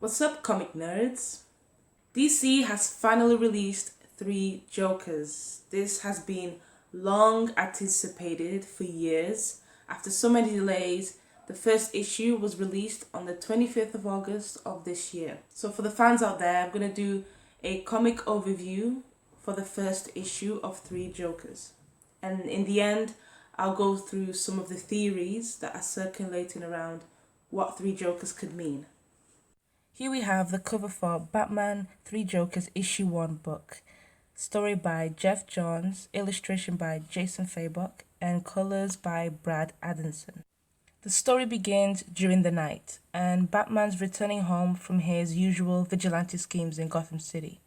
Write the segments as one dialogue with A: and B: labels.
A: What's up, comic nerds? DC has finally released three Jokers. This has been long anticipated for years. After so many delays, the first issue was released on the 25th of August of this year. So, for the fans out there, I'm going to do a comic overview for the first issue of Three Jokers. And in the end, I'll go through some of the theories that are circulating around what Three Jokers could mean. Here we have the cover for Batman 3 Jokers Issue 1 book. Story by Jeff Johns, illustration by Jason Fabok, and colors by Brad Adamson. The story begins during the night, and Batman's returning home from his usual vigilante schemes in Gotham City.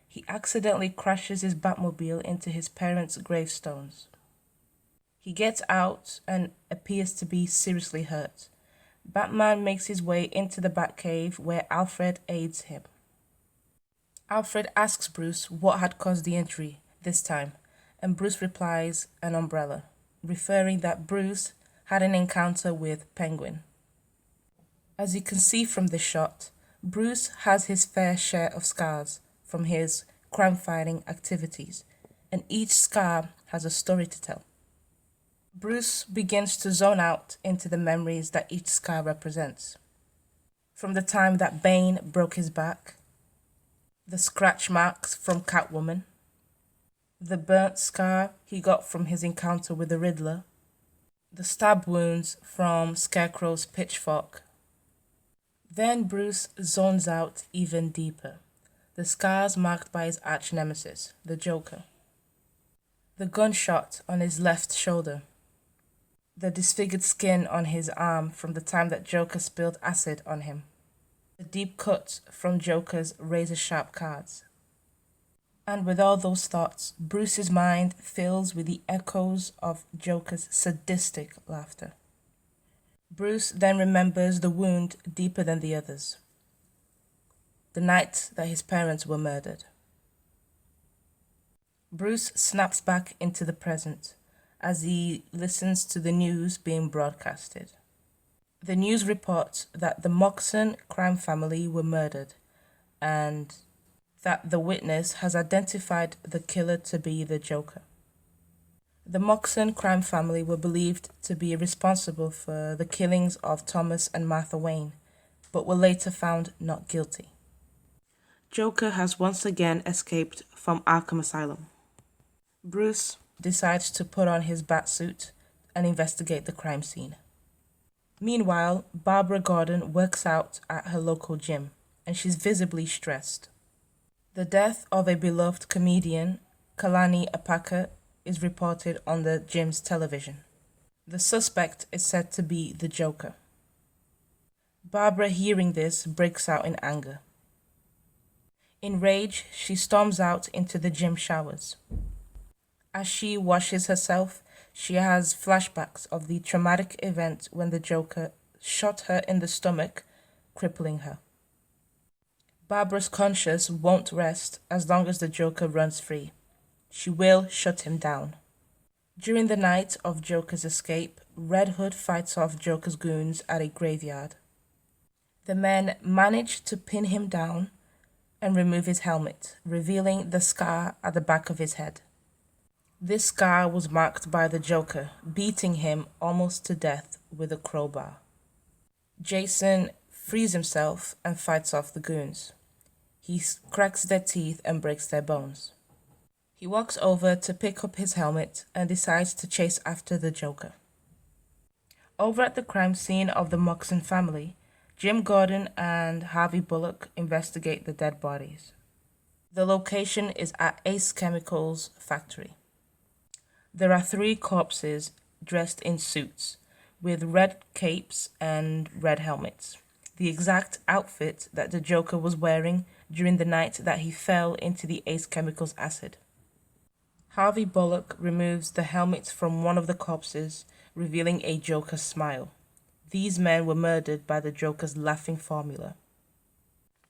A: He accidentally crashes his Batmobile into his parents' gravestones. He gets out and appears to be seriously hurt. Batman makes his way into the Batcave where Alfred aids him. Alfred asks Bruce what had caused the injury this time, and Bruce replies, an umbrella, referring that Bruce had an encounter with Penguin. As you can see from this shot, Bruce has his fair share of scars from his crime-fighting activities, and each scar has a story to tell. Bruce begins to zone out into the memories that each scar represents. From the time that Bane broke his back, the scratch marks from Catwoman, the burnt scar he got from his encounter with the Riddler, the stab wounds from Scarecrow's pitchfork. Then Bruce zones out even deeper. The scars marked by his arch-nemesis, the Joker. The gunshot on his left shoulder. The disfigured skin on his arm from the time that Joker spilled acid on him. The deep cut from Joker's razor-sharp cards. And with all those thoughts, Bruce's mind fills with the echoes of Joker's sadistic laughter. Bruce then remembers the wound deeper than the others. The night that his parents were murdered. Bruce snaps back into the present as he listens to the news being broadcasted. The news reports that the Moxon crime family were murdered and that the witness has identified the killer to be the Joker. The Moxon crime family were believed to be responsible for the killings of Thomas and Martha Wayne, but were later found not guilty. Joker has once again escaped from Arkham Asylum. Bruce decides to put on his batsuit and investigate the crime scene. Meanwhile, Barbara Gordon works out at her local gym, and she's visibly stressed. The death of a beloved comedian, Kalani Apaka, is reported on the gym's television. The suspect is said to be the Joker. Barbara, hearing this, breaks out in anger. In rage, she storms out into the gym showers. As she washes herself, she has flashbacks of the traumatic event when the Joker shot her in the stomach, crippling her. Barbara's conscience won't rest as long as the Joker runs free. She will shut him down. During the night of Joker's escape, Red Hood fights off Joker's goons at a graveyard. The men manage to pin him down and remove his helmet, revealing the scar at the back of his head. This scar was marked by the Joker, beating him almost to death with a crowbar. Jason frees himself and fights off the goons. He cracks their teeth and breaks their bones. He walks over to pick up his helmet and decides to chase after the Joker. Over at the crime scene of the Moxon family, Jim Gordon and Harvey Bullock investigate the dead bodies. The location is at Ace Chemicals factory. There are 3 corpses dressed in suits, with red capes and red helmets, the exact outfit that the Joker was wearing during the night that he fell into the Ace Chemicals acid. Harvey Bullock removes the helmets from one of the corpses, revealing a Joker smile. These men were murdered by the Joker's laughing formula.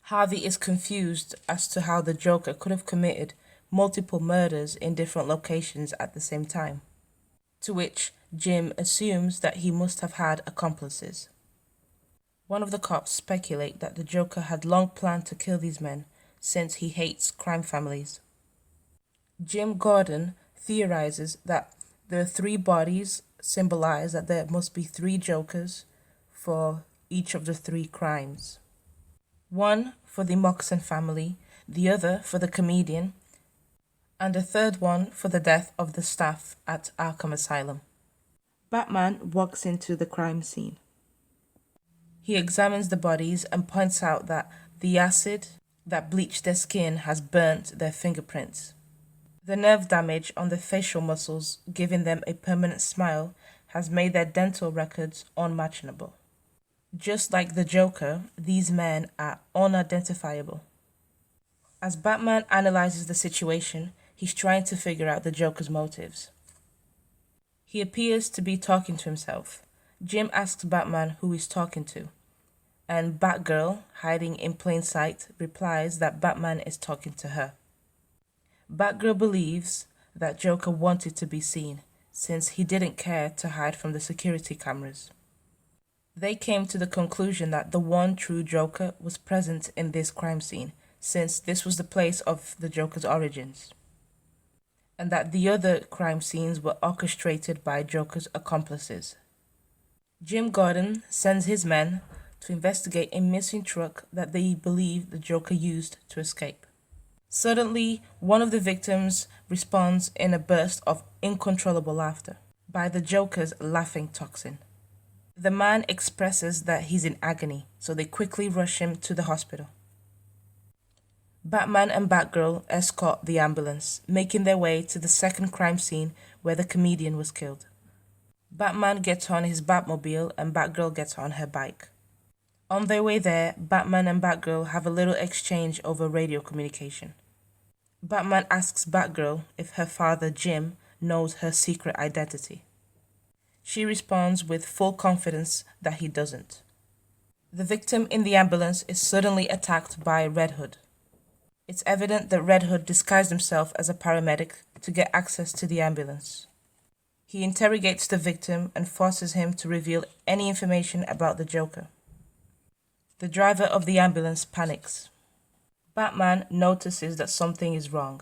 A: Harvey is confused as to how the Joker could have committed multiple murders in different locations at the same time, to which Jim assumes that he must have had accomplices. One of the cops speculate that the Joker had long planned to kill these men since he hates crime families. Jim Gordon theorizes that the three bodies symbolize that there must be three Jokers for each of the three crimes. One for the Moxon family, the other for the comedian, and a third one for the death of the staff at Arkham Asylum. Batman walks into the crime scene. He examines the bodies and points out that the acid that bleached their skin has burnt their fingerprints. The nerve damage on the facial muscles, giving them a permanent smile, has made their dental records unmatchable. Just like the Joker, these men are unidentifiable. As Batman analyzes the situation, he's trying to figure out the Joker's motives. He appears to be talking to himself. Jim asks Batman who he's talking to, and Batgirl, hiding in plain sight, replies that Batman is talking to her. Batgirl believes that Joker wanted to be seen, since he didn't care to hide from the security cameras. They came to the conclusion that the one true Joker was present in this crime scene, since this was the place of the Joker's origins, and that the other crime scenes were orchestrated by Joker's accomplices. Jim Gordon sends his men to investigate a missing truck that they believe the Joker used to escape. Suddenly, one of the victims responds in a burst of uncontrollable laughter by the Joker's laughing toxin. The man expresses that he's in agony, so they quickly rush him to the hospital. Batman and Batgirl escort the ambulance, making their way to the second crime scene where the comedian was killed. Batman gets on his Batmobile and Batgirl gets on her bike. On their way there, Batman and Batgirl have a little exchange over radio communication. Batman asks Batgirl if her father, Jim, knows her secret identity. She responds with full confidence that he doesn't. The victim in the ambulance is suddenly attacked by Red Hood. It's evident that Red Hood disguised himself as a paramedic to get access to the ambulance. He interrogates the victim and forces him to reveal any information about the Joker. The driver of the ambulance panics. Batman notices that something is wrong.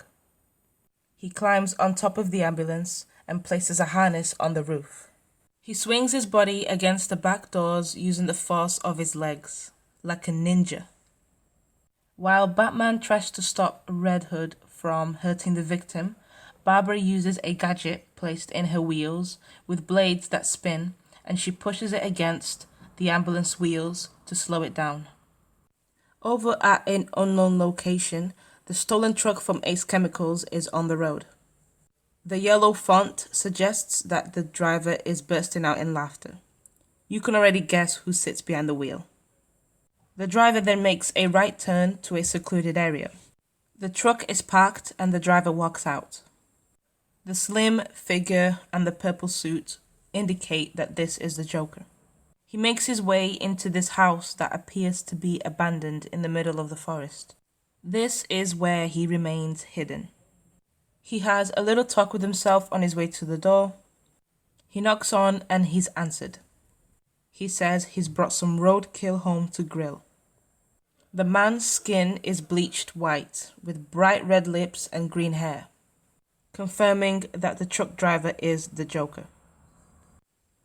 A: He climbs on top of the ambulance and places a harness on the roof. He swings his body against the back doors using the force of his legs, like a ninja. While Batman tries to stop Red Hood from hurting the victim, Barbara uses a gadget placed in her wheels with blades that spin, and she pushes it against the ambulance wheels to slow it down. Over at an unknown location, the stolen truck from Ace Chemicals is on the road. The yellow font suggests that the driver is bursting out in laughter. You can already guess who sits behind the wheel. The driver then makes a right turn to a secluded area. The truck is parked and the driver walks out. The slim figure and the purple suit indicate that this is the Joker. He makes his way into this house that appears to be abandoned in the middle of the forest. This is where he remains hidden. He has a little talk with himself on his way to the door. He knocks on and he's answered. He says he's brought some roadkill home to grill. The man's skin is bleached white with bright red lips and green hair, confirming that the truck driver is the Joker.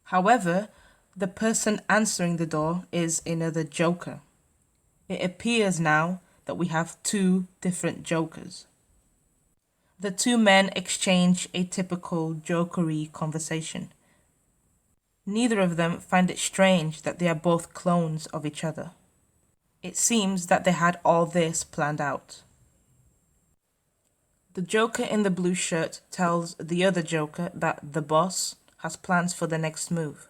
A: However, the person answering the door is another Joker. It appears now that we have two different Jokers. The two men exchange a typical jokery conversation. Neither of them find it strange that they are both clones of each other. It seems that they had all this planned out. The Joker in the blue shirt tells the other Joker that the boss has plans for the next move.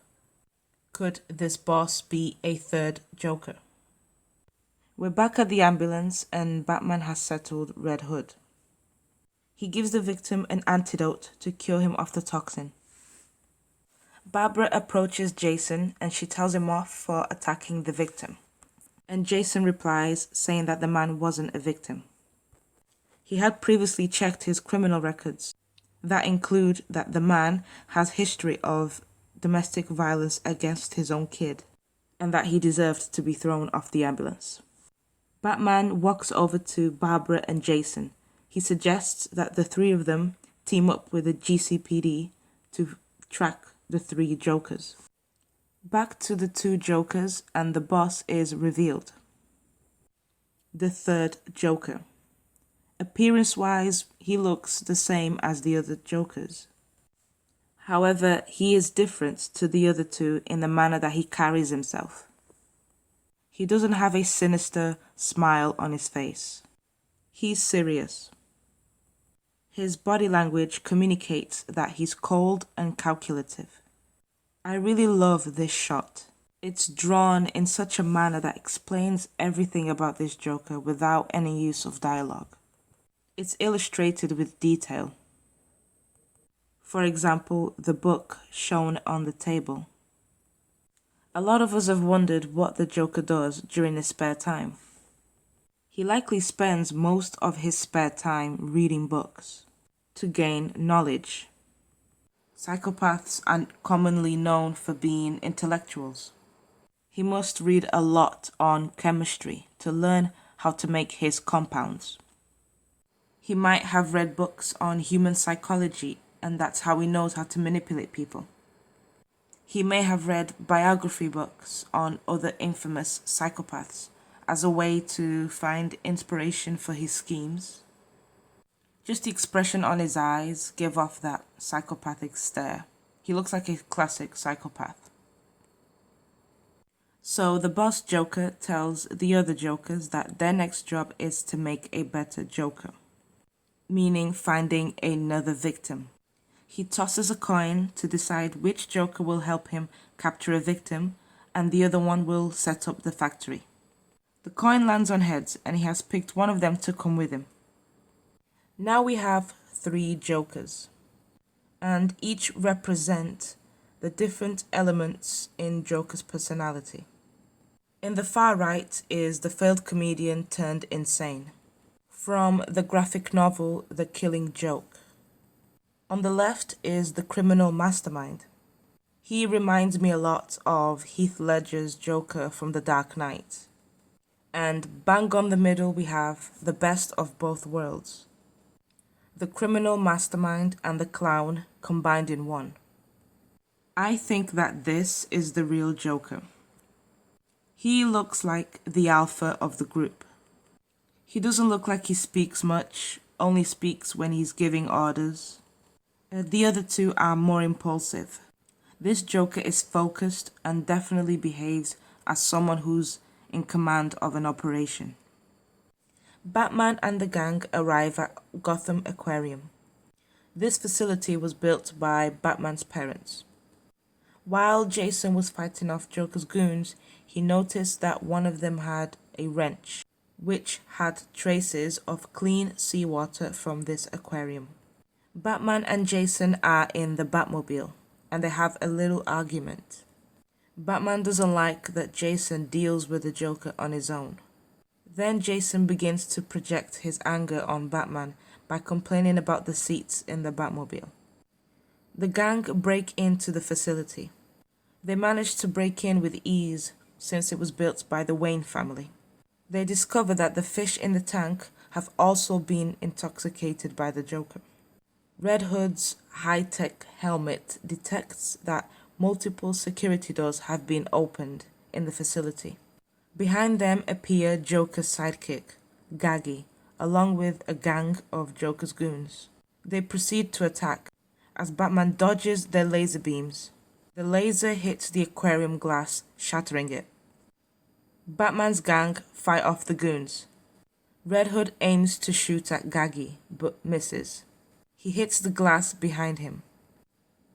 A: Could this boss be a third Joker? We're back at the ambulance and Batman has settled Red Hood. He gives the victim an antidote to cure him of the toxin. Barbara approaches Jason and she tells him off for attacking the victim. And Jason replies, saying that the man wasn't a victim. He had previously checked his criminal records that include that the man has history of domestic violence against his own kid. and that he deserved to be thrown off the ambulance. Batman walks over to Barbara and Jason. He suggests that the three of them team up with the GCPD to track the three Jokers. Back to the two Jokers, and the boss is revealed. The third Joker. Appearance-wise, he looks the same as the other Jokers. However, he is different to the other two in the manner that he carries himself. He doesn't have a sinister smile on his face. He's serious. His body language communicates that he's cold and calculative. I really love this shot. It's drawn in such a manner that explains everything about this Joker without any use of dialogue. It's illustrated with detail. For example, the book shown on the table. A lot of us have wondered what the Joker does during his spare time. He likely spends most of his spare time reading books to gain knowledge. Psychopaths are commonly known for being intellectuals. He must read a lot on chemistry to learn how to make his compounds. He might have read books on human psychology, and that's how he knows how to manipulate people. He may have read biography books on other infamous psychopaths as a way to find inspiration for his schemes. Just the expression on his eyes give off that psychopathic stare. He looks like a classic psychopath. So the boss Joker tells the other Jokers that their next job is to make a better Joker, meaning finding another victim. He tosses a coin to decide which Joker will help him capture a victim, and the other one will set up the factory. The coin lands on heads, and he has picked one of them to come with him. Now we have three Jokers, and each represent the different elements in Joker's personality. In the far right is the failed comedian turned insane, from the graphic novel The Killing Joke. On the left is the criminal mastermind. He reminds me a lot of Heath Ledger's Joker from The Dark Knight. And bang on the middle we have the best of both worlds. The criminal mastermind and the clown combined in one. I think that this is the real Joker. He looks like the alpha of the group. He doesn't look like he speaks much, only speaks when he's giving orders. The other two are more impulsive. This Joker is focused and definitely behaves as someone who's in command of an operation. Batman and the gang arrive at Gotham Aquarium. This facility was built by Batman's parents. While Jason was fighting off Joker's goons, he noticed that one of them had a wrench, which had traces of clean seawater from this aquarium. Batman and Jason are in the Batmobile, and they have a little argument. Batman doesn't like that Jason deals with the Joker on his own. Then Jason begins to project his anger on Batman by complaining about the seats in the Batmobile. The gang break into the facility. They manage to break in with ease since it was built by the Wayne family. They discover that the fish in the tank have also been intoxicated by the Joker. Red Hood's high-tech helmet detects that multiple security doors have been opened in the facility. Behind them appear Joker's sidekick, Gaggy, along with a gang of Joker's goons. They proceed to attack. As Batman dodges their laser beams, the laser hits the aquarium glass, shattering it. Batman's gang fight off the goons. Red Hood aims to shoot at Gaggy, but misses. He hits the glass behind him.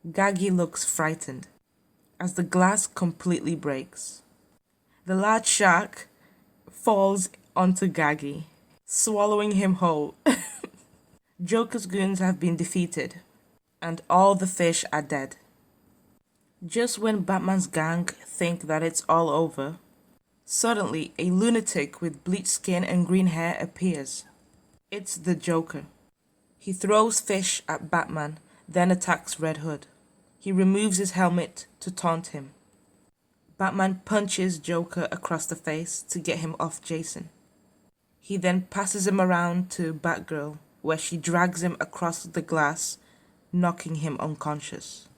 A: Gaggy looks frightened as the glass completely breaks. The large shark falls onto Gaggy, swallowing him whole. Joker's goons have been defeated, and all the fish are dead. Just when Batman's gang think that it's all over, suddenly a lunatic with bleached skin and green hair appears. It's the Joker. He throws fish at Batman, then attacks Red Hood. He removes his helmet to taunt him. Batman punches Joker across the face to get him off Jason. He then passes him around to Batgirl, where she drags him across the glass, knocking him unconscious.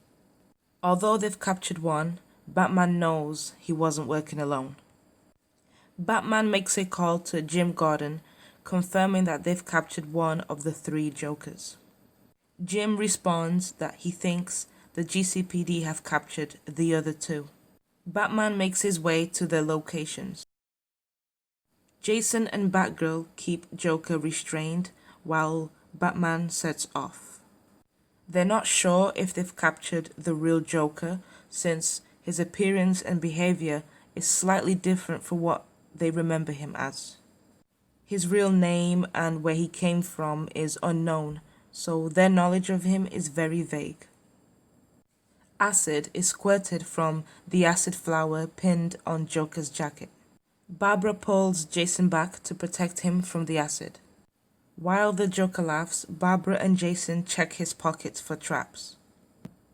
A: Although they've captured one, Batman knows he wasn't working alone. Batman makes a call to Jim Gordon, confirming that they've captured one of the 3 Jokers. Jim responds that he thinks the GCPD have captured the other 2. Batman makes his way to their locations. Jason and Batgirl keep Joker restrained while Batman sets off. They're not sure if they've captured the real Joker, since his appearance and behavior is slightly different from what they remember him as. His real name and where he came from is unknown, so their knowledge of him is very vague. Acid is squirted from the acid flower pinned on Joker's jacket. Barbara pulls Jason back to protect him from the acid. While the Joker laughs, Barbara and Jason check his pockets for traps.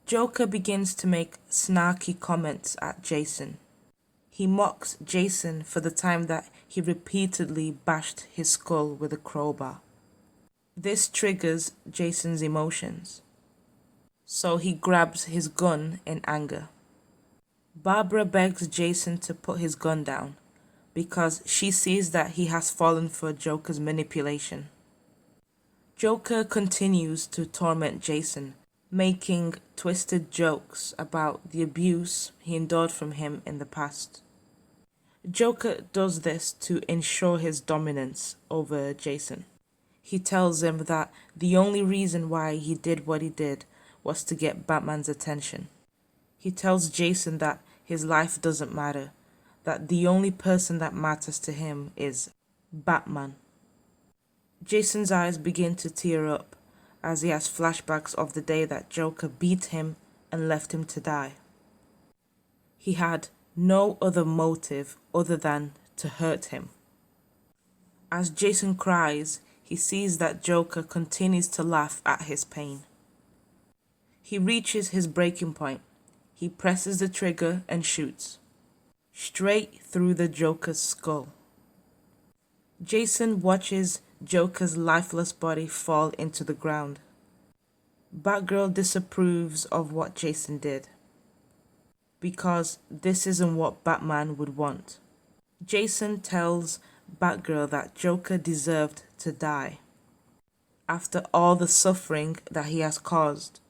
A: Joker begins to make snarky comments at Jason. He mocks Jason for the time that he repeatedly bashed his skull with a crowbar. This triggers Jason's emotions, so he grabs his gun in anger. Barbara begs Jason to put his gun down, because she sees that he has fallen for Joker's manipulation. Joker continues to torment Jason, making twisted jokes about the abuse he endured from him in the past. Joker does this to ensure his dominance over Jason. He tells him that the only reason why he did what he did was to get Batman's attention. He tells Jason that his life doesn't matter, that the only person that matters to him is Batman. Jason's eyes begin to tear up as he has flashbacks of the day that Joker beat him and left him to die. He had no other motive other than to hurt him. As Jason cries, he sees that Joker continues to laugh at his pain. He reaches his breaking point. He presses the trigger and shoots straight through the Joker's skull. Jason watches Joker's lifeless body fall into the ground. Batgirl disapproves of what Jason did, because this isn't what Batman would want. Jason tells Batgirl that Joker deserved to die after all the suffering that he has caused.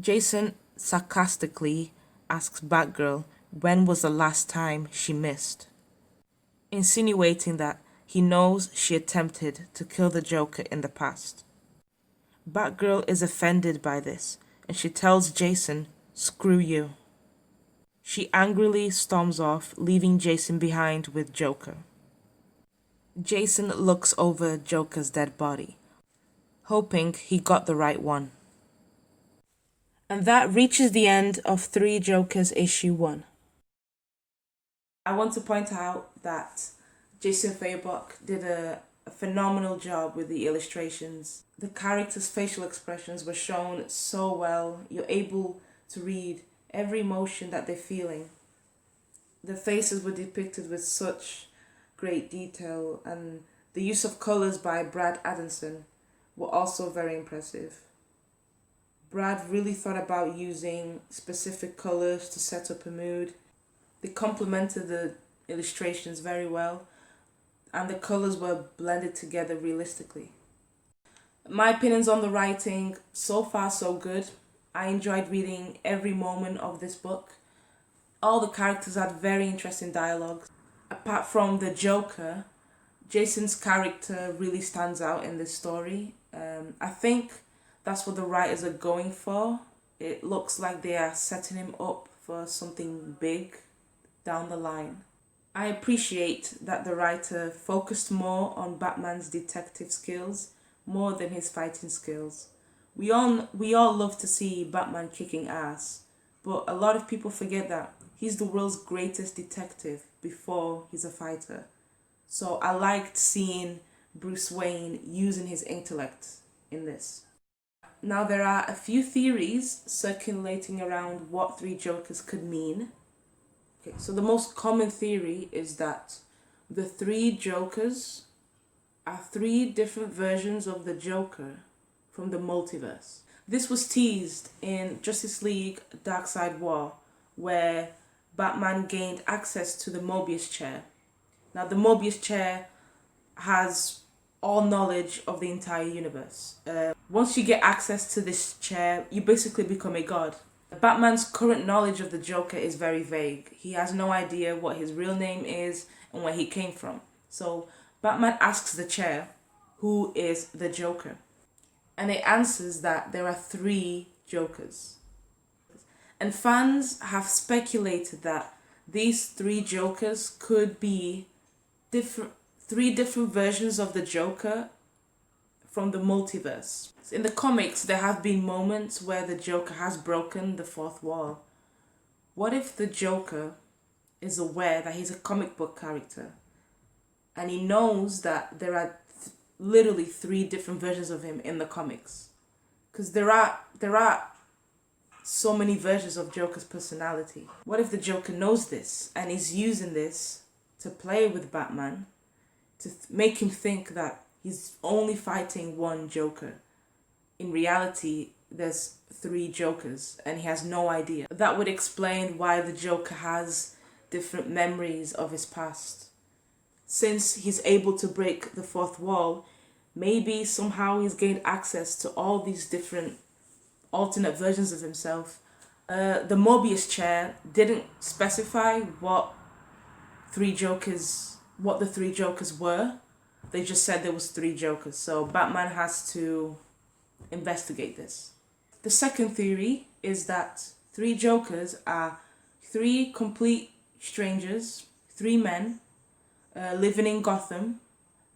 A: Jason sarcastically asks Batgirl when was the last time she missed, insinuating that he knows she attempted to kill the Joker in the past. Batgirl is offended by this, and she tells Jason, "Screw you." She angrily storms off, leaving Jason behind with Joker. Jason looks over Joker's dead body, hoping he got the right one. And that reaches the end of 3 Jokers issue 1. I want to point out that Jason Fabok did a phenomenal job with the illustrations. The characters' facial expressions were shown so well. You're able to read every emotion that they're feeling. The faces were depicted with such great detail, and the use of colors by Brad Adamson were also very impressive. Brad really thought about using specific colors to set up a mood. They complemented the illustrations very well, and the colors were blended together realistically. My opinions on the writing, so far so good. I enjoyed reading every moment of this book. All the characters had very interesting dialogue. Apart from the Joker, Jason's character really stands out in this story. I think that's what the writers are going for. It looks like they are setting him up for something big down the line. I appreciate that the writer focused more on Batman's detective skills more than his fighting skills. We all love to see Batman kicking ass, but a lot of people forget that he's the world's greatest detective before he's a fighter. So I liked seeing Bruce Wayne using his intellect in this. Now there are a few theories circulating around what 3 Jokers could mean. Okay, so the most common theory is that the three Jokers are three different versions of the Joker from the multiverse. This was teased in Justice League Darkseid War, where Batman gained access to the Mobius chair. Now, the Mobius chair has all knowledge of the entire universe. Once you get access to this chair, you basically become a god. Batman's current knowledge of the Joker is very vague. He has no idea what his real name is and where he came from. So Batman asks the chair, who is the Joker? And it answers that there are three Jokers. And fans have speculated that these three Jokers could be three different versions of the Joker from the multiverse. In the comics, there have been moments where the Joker has broken the fourth wall. What if the Joker is aware that he's a comic book character and he knows that there are literally three different versions of him in the comics? Because there are so many versions of Joker's personality. What if the Joker knows this and is using this to play with Batman to make him think that he's only fighting one Joker? In reality, there's three Jokers and he has no idea. That would explain why the Joker has different memories of his past. Since he's able to break the fourth wall, maybe somehow he's gained access to all these different alternate versions of himself. The Mobius chair didn't specify what the three Jokers were. They just said there was three Jokers. So Batman has to investigate this. The second theory is that three Jokers are three complete strangers, three men living in Gotham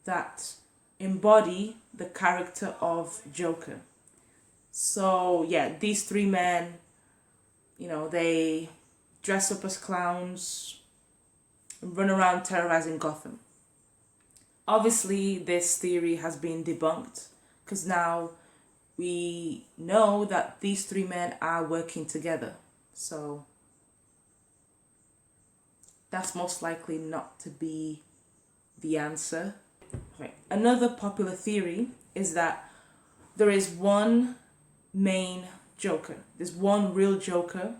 A: that embody the character of Joker. So yeah, these three men, they dress up as clowns and run around terrorizing Gotham. Obviously, this theory has been debunked because now we know that these three men are working together. So that's most likely not to be the answer. Right. Another popular theory is that there is one main Joker. There's one real Joker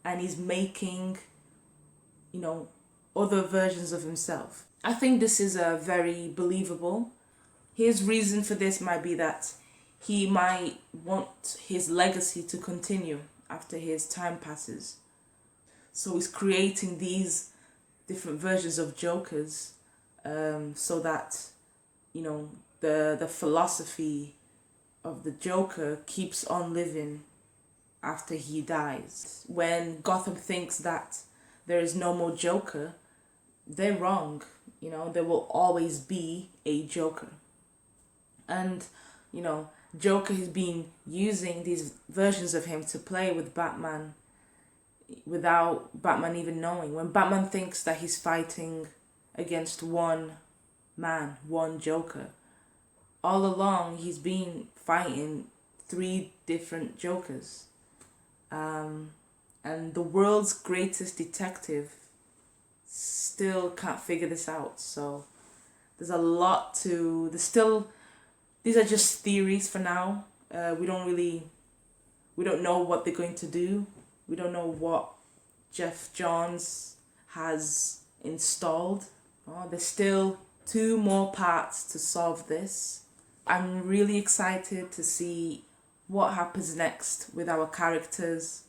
A: and he's making, other versions of himself. I think this is very believable. His reason for this might be that he might want his legacy to continue after his time passes. So he's creating these different versions of Jokers so that, the philosophy of the Joker keeps on living after he dies. When Gotham thinks that there is no more Joker, they're wrong. There will always be a Joker. And, Joker has been using these versions of him to play with Batman without Batman even knowing. When Batman thinks that he's fighting against one man, one Joker, all along he's been fighting three different Jokers. And the world's greatest detective still can't figure this out. So there's a lot to... These are just theories for now. We don't know what they're going to do. We don't know what Geoff Johns has installed. There's still 2 more parts to solve this. I'm really excited to see what happens next with our characters,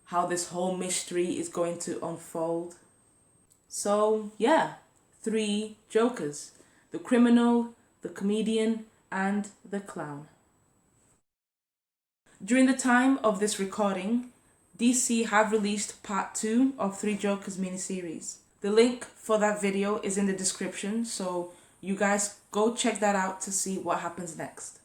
A: how this whole mystery is going to unfold. So yeah, 3 Jokers: the criminal, the comedian, and the clown. During the time of this recording, DC have released part 2 of 3 Jokers miniseries. The link for that video is in the description, so you guys go check that out to see what happens next.